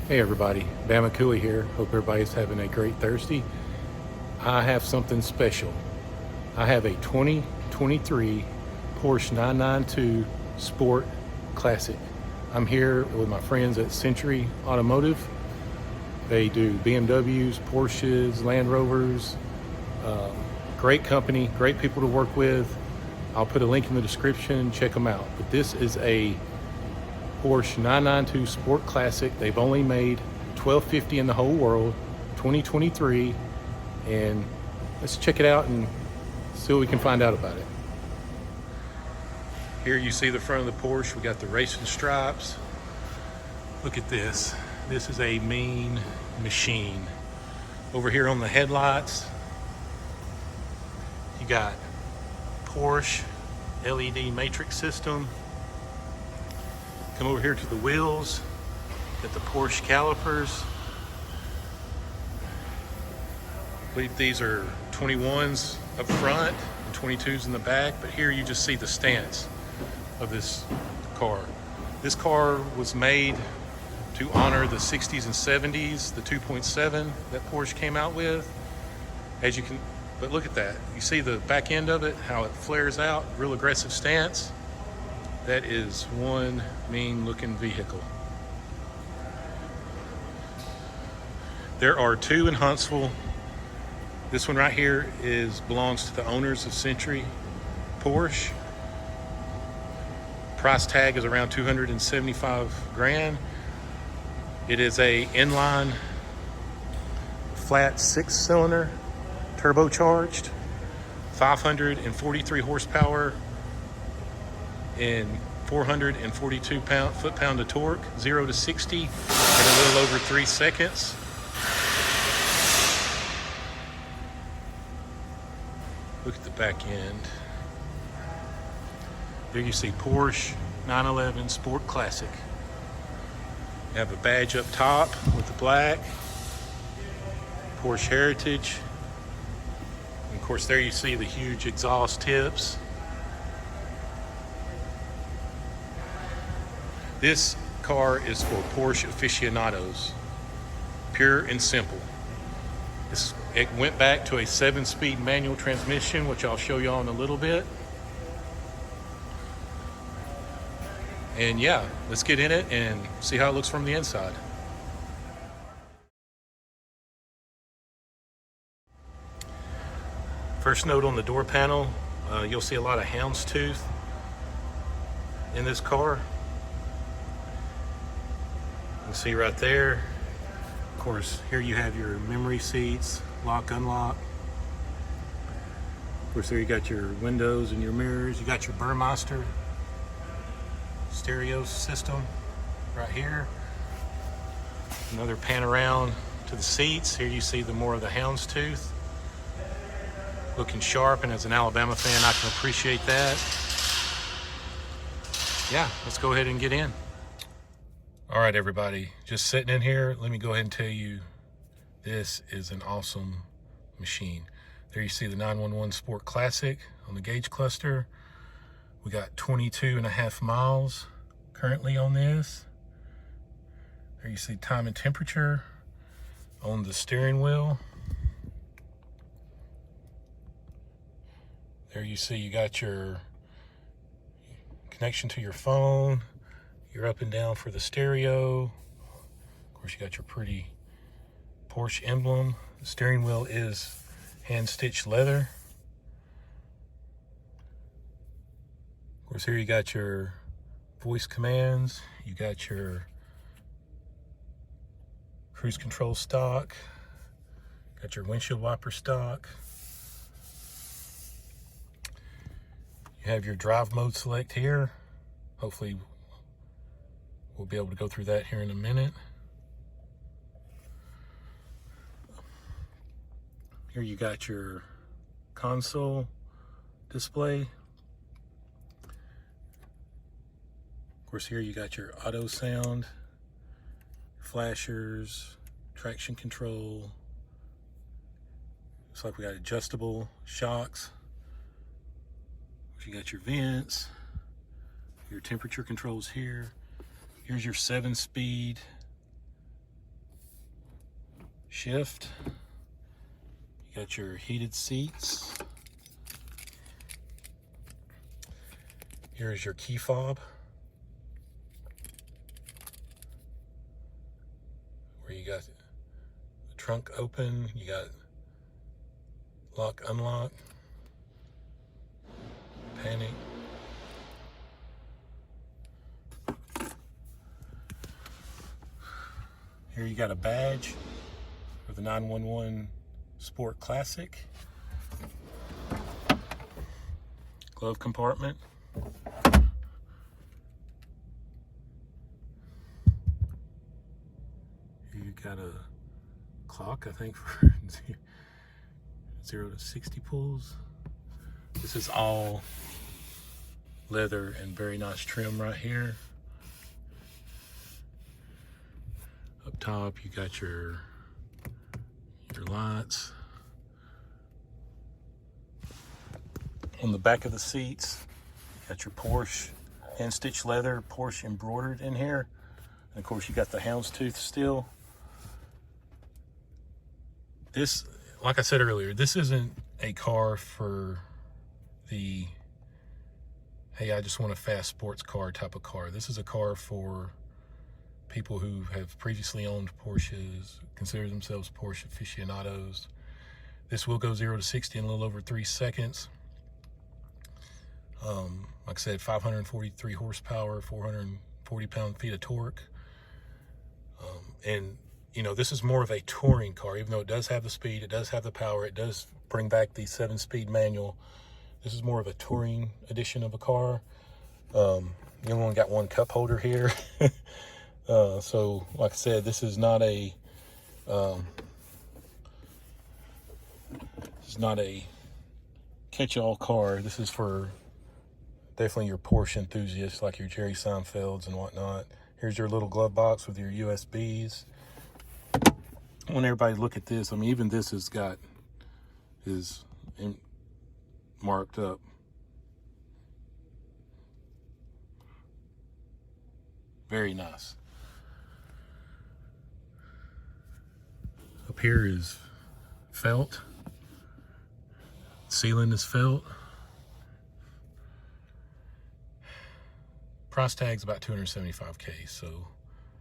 Hey everybody, BamaCooley here. Hope everybody's having a great Thursday. I have something special. I have a 2023 Porsche 992 Sport Classic. I'm here with my friends at Century Automotive. They do BMWs, Porsches, Land Rovers. Great company, great people to work with. I'll put a link in the description, check them out. But this is a Porsche 992 Sport Classic. They've only made 1250 in the whole world, 2023, and let's check it out and see what we can find out about it. Here you see the front of the Porsche. We got the racing stripes. Look at this. This is a mean machine. Over here on the headlights, you got Porsche LED matrix system. Come over here to the wheels, got the Porsche calipers. I believe these are 21s up front and 22s in the back, but here you just see the stance of this car. This car was made to honor the 60s and 70s, the 2.7 that Porsche came out with. As you can, but look at that. You see the back end of it, how it flares out, real aggressive stance. That is one mean looking vehicle. There are two in Huntsville. This one right here belongs to the owners of Century Porsche. Price tag is around 275 grand. It is a inline flat 6-cylinder turbocharged, 543 horsepower and 442 foot-pound of torque, 0 to 60 in a little over 3 seconds. Look at the back end. There you see Porsche 911 Sport Classic. You have a badge up top with the black, Porsche Heritage. And of course there you see the huge exhaust tips. This car is for Porsche aficionados, pure and simple. It went back to a 7-speed manual transmission, which I'll show y'all in a little bit. And yeah, let's get in it and see how it looks from the inside. First note on the door panel, you'll see a lot of houndstooth in this car. You can see right there. Of course, here you have your memory seats, lock, unlock. Of course, there you got your windows and your mirrors. You got your Burmeister stereo system right here. Another pan around to the seats. Here you see more of the houndstooth. Looking sharp, and as an Alabama fan, I can appreciate that. Yeah, let's go ahead and get in. All right, everybody, just sitting in here, let me go ahead and tell you, this is an awesome machine. There you see the 911 Sport Classic on the gauge cluster. We got 22.5 miles currently on this. There you see time and temperature on the steering wheel. There you see you got your connection to your phone. You're up and down for the stereo. Of course, you got your pretty Porsche emblem. The steering wheel is hand-stitched leather. Of course, here you got your voice commands. You got your cruise control stock. Got your windshield wiper stock. You have your drive mode select here. Hopefully, we'll be able to go through that here in a minute. Here you got your console display. Of course, here you got your auto sound, flashers, traction control. Looks like we got adjustable shocks. You got your vents, your temperature controls here. Here's your 7-speed shift. You got your heated seats. Here's your key fob, where you got the trunk open, you got lock, unlock, panic. Here you got a badge for the 911 Sport Classic. Glove compartment. Here you got a clock, I think, for 0 to 60 pulls. This is all leather and very nice trim right here. Up top, you got your lights. On the back of the seats, you got your Porsche hand-stitched leather, Porsche embroidered in here. And of course, you got the houndstooth still. This, like I said earlier, this isn't a car for the, hey, I just want a fast sports car type of car. This is a car for people who have previously owned Porsches, consider themselves Porsche aficionados. This will go 0 to 60 in a little over 3 seconds. Like I said, 543 horsepower, 440 pound-feet of torque. And, you know, this is more of a touring car, even though it does have the speed, it does have the power, it does bring back the 7-speed manual. This is more of a touring edition of a car. You only got one cup holder here. So, like I said, this is not a catch-all car. This is for definitely your Porsche enthusiasts, like your Jerry Seinfelds and whatnot. Here's your little glove box with your USBs. I want everybody to look at this. I mean, even this is marked up. Very nice. Up here is felt. Ceiling is felt. Price tag's about $275K. So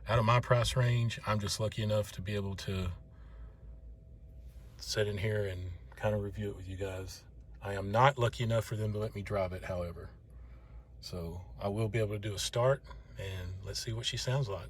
out of my price range, I'm just lucky enough to be able to sit in here and kind of review it with you guys. I am not lucky enough for them to let me drive it, however. So I will be able to do a start, and let's see what she sounds like.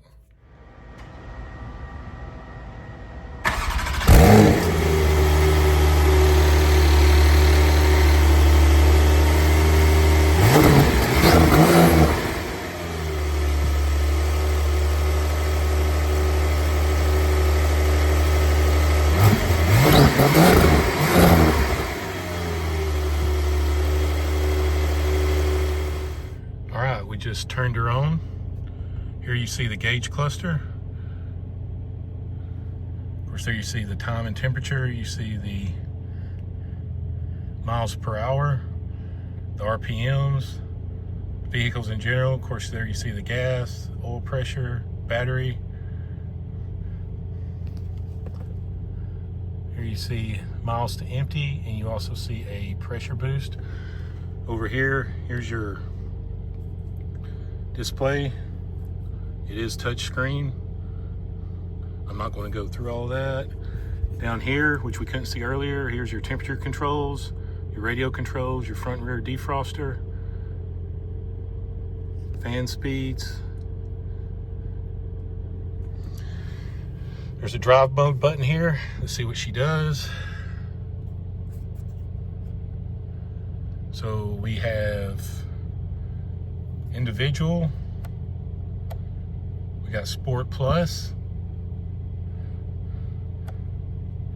We just turned her on. Here you see the gauge cluster. Of course, there you see the time and temperature. You see the miles per hour, the RPMs, vehicles in general. Of course, there you see the gas, oil pressure, battery. Here you see miles to empty, and you also see a pressure boost. Over here, here's your display. It is touch screen. I'm not going to go through all that. Down here, which we couldn't see earlier, here's your temperature controls, your radio controls, your front and rear defroster, fan speeds. There's a drive mode button here. Let's see what she does. So we have individual, we got Sport Plus,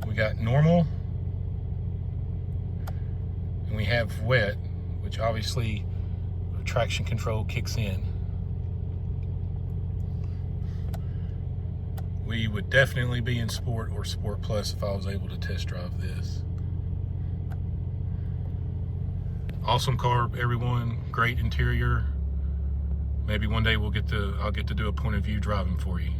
we got normal, and we have wet, which obviously traction control kicks in. We would definitely be in Sport or Sport Plus if I was able to test drive this. Awesome car, everyone. Great interior. Maybe one day I'll get to do a point of view driving for you.